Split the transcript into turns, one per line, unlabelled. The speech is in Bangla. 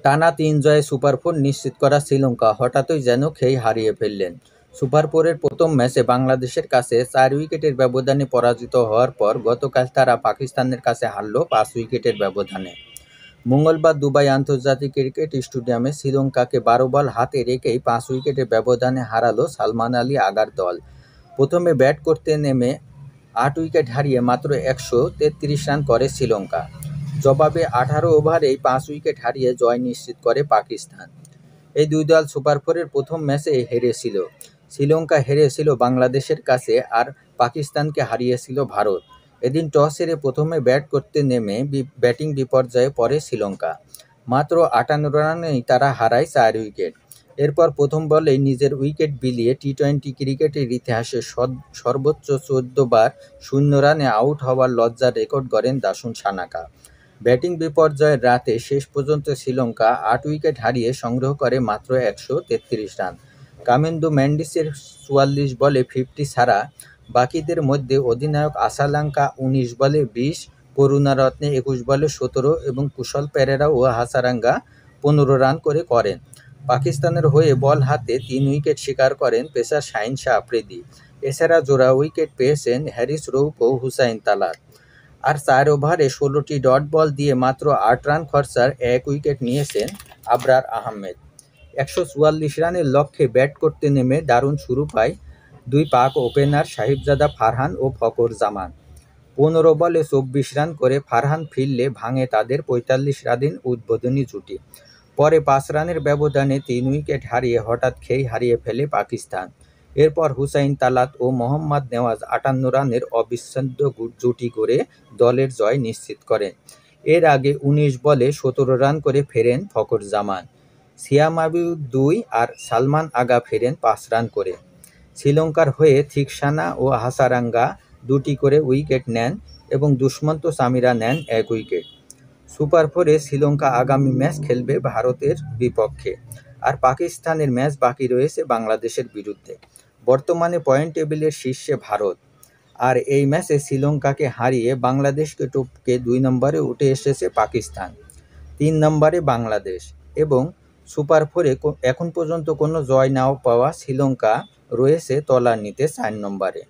টানা ৩ জয়ে সুপার ফোর নিশ্চিত করা শ্রীলঙ্কা হঠাৎই যেন খেই হারিয়ে ফেললেন। সুপার ফোরের প্রথম ম্যাচে বাংলাদেশের কাছে ৪ উইকেটের ব্যবধানে পরাজিত হওয়ার পর গতকাল তারা পাকিস্তানের কাছে হারল ৫ উইকেটের ব্যবধানে। মঙ্গলবার দুবাই আন্তর্জাতিক ক্রিকেট স্টেডিয়ামে শ্রীলঙ্কাকে ১২ বল হাতে রেখেই ৫ উইকেটের ব্যবধানে হারালো সালমান আলী আগার দল। প্রথমে ব্যাট করতে নেমে ৮ উইকেট হারিয়ে মাত্র ১৩৩ রান করে শ্রীলঙ্কা। জবাবে ১৮ ওভারেই ৫ উইকেট হারিয়ে জয় নিশ্চিত করে পাকিস্তান। এই দুই দল সুপার ফোরের প্রথম ম্যাচে হেরেছিল। শ্রীলঙ্কা হেরেছিল বাংলাদেশের কাছে আর পাকিস্তানকে হারিয়েছিল ভারত। এদিন টস হেরে প্রথমে ব্যাট করতে নেমে ব্যাটিং বিপর্যয়ে পড়ে শ্রীলঙ্কা। মাত্র ৫৮ রানেই তারা হারায় ৪ উইকেট। এরপর প্রথম বলেই নিজের উইকেট বিলিয়ে টি-২০ ক্রিকেটের ইতিহাসে সর্বোচ্চ ১৪ বার ০ রানে আউট হওয়ার লজ্জার রেকর্ড গড়েন দাসুন সানাকা। ব্যাটিং বিপর্যয়ের রাতে শেষ পর্যন্ত শ্রীলঙ্কা ৮ উইকেট হারিয়ে সংগ্রহ করে মাত্র ১৩৩ রান। কামেন্দু ম্যান্ডিসের ৪৪ বলে 50 ছাড়া বাকিদের মধ্যে অধিনায়ক আসালাঙ্কা ১৯ বলে ২০, করুণারত্নে ২১ বলে ১৭ এবং কুশল পেরেরা ও হাসারাঙ্গা ১৫ রান করেন। পাকিস্তানের হয়ে বল হাতে ৩ উইকেট শিকার করেন পেসার শাহিন শাহ আফ্রিদি। এছাড়া জোড়া উইকেট পেয়েছেন হ্যারিস রৌফ ও হুসাইন তালাত। আর ৪ ওভারে ১৬টি ডট বল দিয়ে মাত্র ৮ রান খরচার ১ উইকেট নিয়েছেন আবরার আহমেদ। ১৪৪ রানের লক্ষ্যে ব্যাট করতে নেমে দারুণ শুরু পায় দুই পাক ওপেনার সাহিবজাদা ফারহান ও ফকর জামান। ১৫ বলে ২৪ রান করে ফারহান ফিরলে ভাঙে তাদের ৪৫ রানের উদ্বোধনী জুটি। পরে ৫ রানের ব্যবধানে ৩ উইকেট হারিয়ে হঠাৎ খেই হারিয়ে ফেলে পাকিস্তান। এরপর হুসাইন তালাত ও মোহাম্মদ নেওয়াজ ৫৮ রানের অবিচ্ছেদ্য জুটি গড়ে দলের জয় নিশ্চিত করেন। এর আগে ১৯ বলে ১৭ রান করে ফেরেন ফকর জামান। সিয়াম আবি ২ আর সালমান আগা ফেরেন ৫ রান করে। শ্রীলঙ্কার হয়ে থিকসানা ও হাসারাঙ্গা ২টি করে উইকেট নেন এবং দুষ্মন্ত সামিরা নেন ১ উইকেট। সুপার ফোরে শ্রীলঙ্কা আগামী ম্যাচ খেলবে ভারতের বিপক্ষে, আর পাকিস্তানের ম্যাচ বাকি রয়েছে বাংলাদেশের বিরুদ্ধে। বর্তমানে পয়েন্ট টেবিলের শীর্ষে ভারত, আর এই ম্যাচে শ্রীলঙ্কাকে হারিয়ে বাংলাদেশকে টপকে ২ নম্বরে উঠে এসেছে পাকিস্তান, ৩ নম্বরে বাংলাদেশ এবং সুপার ফোরে এখন পর্যন্ত কোনো জয় না পাওয়া শ্রীলঙ্কা রয়েছে তলানিতে ৪ নম্বরে।